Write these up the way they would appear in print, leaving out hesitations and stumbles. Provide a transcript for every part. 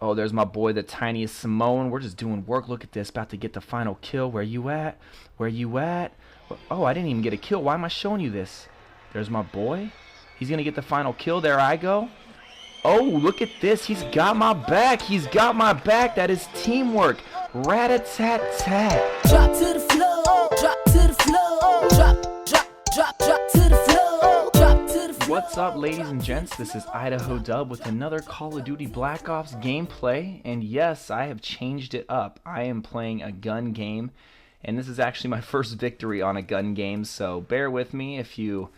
Oh, there's my boy, the tiniest Samoan. We're just doing work. Look at this. About to get the final kill. Where you at? Where you at? Oh, I didn't even get a kill. Why am I showing you this? There's my boy. He's going to get the final kill. There I go. Oh, look at this. He's got my back. He's got my back. That is teamwork. Rat-a-tat-tat. Drop to the floor. Drop to the floor. Drop to the floor. Drop to the floor. What's up, ladies and gents? This is IDAHODUB with another Call of Duty Black Ops gameplay. And yes, I have changed it up. I am playing a gun game. And this is actually my first victory on a gun game. So bear with me if you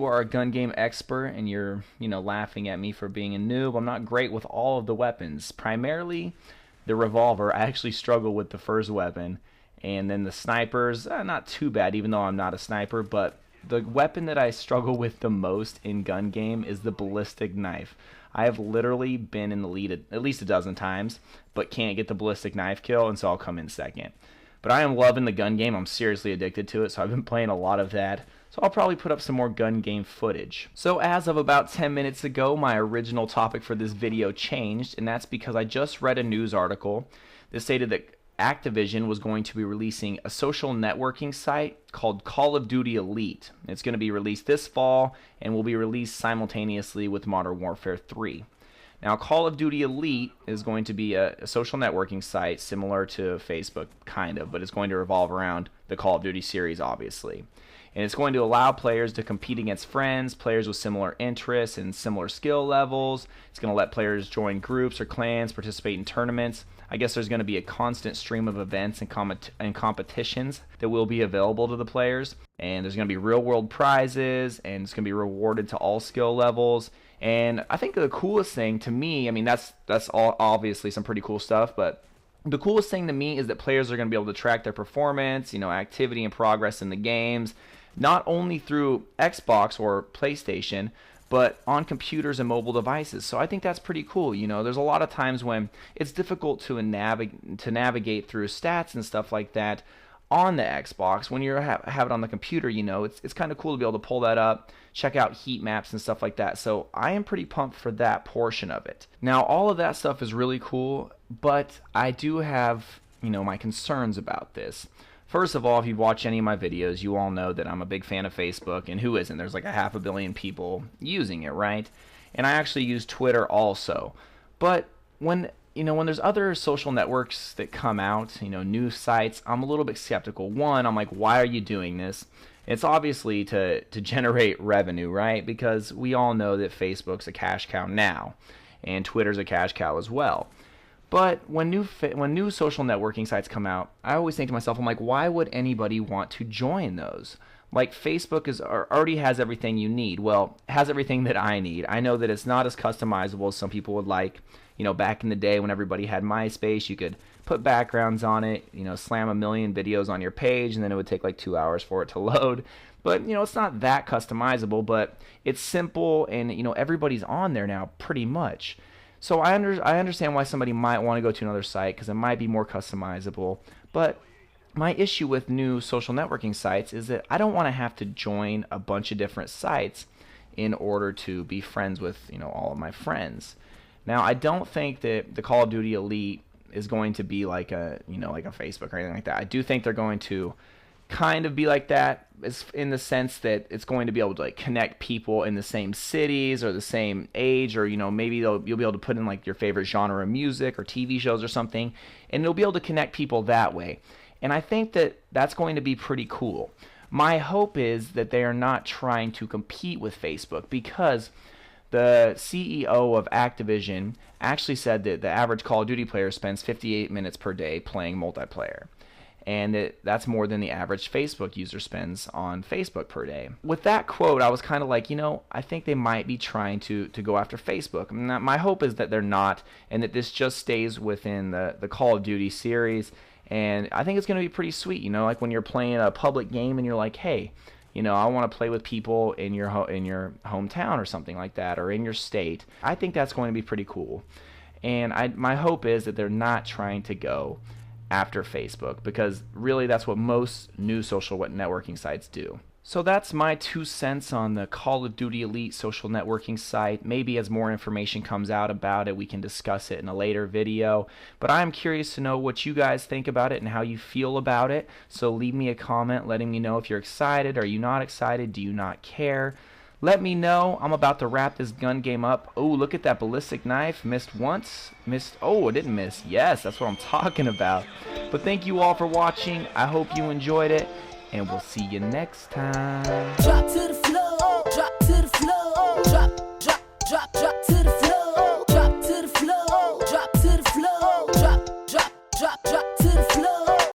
are a gun game expert and you're, laughing at me for being a noob. I'm not great with all of the weapons. Primarily the revolver. I actually struggle with the first weapon. And then the snipers, not too bad, even though I'm not a sniper. But the weapon that I struggle with the most in gun game is the ballistic knife. I have literally been in the lead at least a dozen times, but can't get the ballistic knife kill, and so I'll come in second. But I am loving the gun game. I'm seriously addicted to it, so I've been playing a lot of that. So I'll probably put up some more gun game footage. So as of about 10 minutes ago, my original topic for this video changed, and that's because I just read a news article that stated that Activision was going to be releasing a social networking site called Call of Duty Elite. It's going to be released this fall and will be released simultaneously with Modern Warfare 3. Now, Call of Duty Elite is going to be a social networking site similar to Facebook, kind of, but it's going to revolve around the Call of Duty series, obviously. And it's going to allow players to compete against friends, players with similar interests and similar skill levels. It's going to let players join groups or clans, participate in tournaments. I guess there's going to be a constant stream of events and competitions that will be available to the players. And there's going to be real-world prizes, and it's going to be rewarded to all skill levels. And I think the coolest thing to me, that's all obviously some pretty cool stuff, but the coolest thing to me is that players are going to be able to track their performance, activity and progress in the games, not only through Xbox or PlayStation, but on computers and mobile devices. So I think that's pretty cool. There's a lot of times when it's difficult to navigate through stats and stuff like that on the Xbox. When you have it on the computer, it's kind of cool to be able to pull that up, check out heat maps and stuff like that. So I am pretty pumped for that portion of it. Now, all of that stuff is really cool, but I do have, my concerns about this. First of all, if you've watched any of my videos, you all know that I'm a big fan of Facebook, and who isn't? There's like 500 million people using it, right? And I actually use Twitter also. But when there's other social networks that come out, news sites, I'm a little bit skeptical. One, I'm like, why are you doing this? It's obviously to generate revenue, right? Because we all know that Facebook's a cash cow now, and Twitter's a cash cow as well. But when new social networking sites come out, I always think to myself, I'm like, why would anybody want to join those? Like, Facebook already has everything you need. Well, has everything that I need. I know that it's not as customizable as some people would like. Back in the day when everybody had MySpace, you could put backgrounds on it, slam a million videos on your page, and then it would take like 2 hours for it to load. But, it's not that customizable, but it's simple, and, everybody's on there now pretty much. So I understand why somebody might want to go to another site because it might be more customizable. But my issue with new social networking sites is that I don't want to have to join a bunch of different sites in order to be friends with, all of my friends. Now, I don't think that the Call of Duty Elite is going to be like a Facebook or anything like that. I do think they're going to kind of be like that, in the sense that it's going to be able to connect people in the same cities or the same age, or maybe you'll be able to put in like your favorite genre of music or TV shows or something, and it'll be able to connect people that way. And I think that that's going to be pretty cool. My hope is that they are not trying to compete with Facebook, because the CEO of Activision actually said that the average Call of Duty player spends 58 minutes per day playing multiplayer. And that's more than the average Facebook user spends on Facebook per day. With that quote, I was kind of like, I think they might be trying to go after Facebook. My hope is that they're not, and that this just stays within the Call of Duty series. And I think it's going to be pretty sweet, like when you're playing a public game and you're like, hey, I want to play with people in your hometown or something like that, or in your state. I think that's going to be pretty cool. And my hope is that they're not trying to go after Facebook, because really that's what most new social networking sites do. So that's my 2 cents on the Call of Duty Elite social networking site. Maybe as more information comes out about it, we can discuss it in a later video. But I'm curious to know what you guys think about it and how you feel about it. So leave me a comment letting me know if you're excited. Are you not excited? Do you not care? Let me know. I'm about to wrap this gun game up. Oh, look at that ballistic knife. Missed once. Missed. Oh, it didn't miss. Yes, that's what I'm talking about. But thank you all for watching. I hope you enjoyed it. And we'll see you next time. Drop to the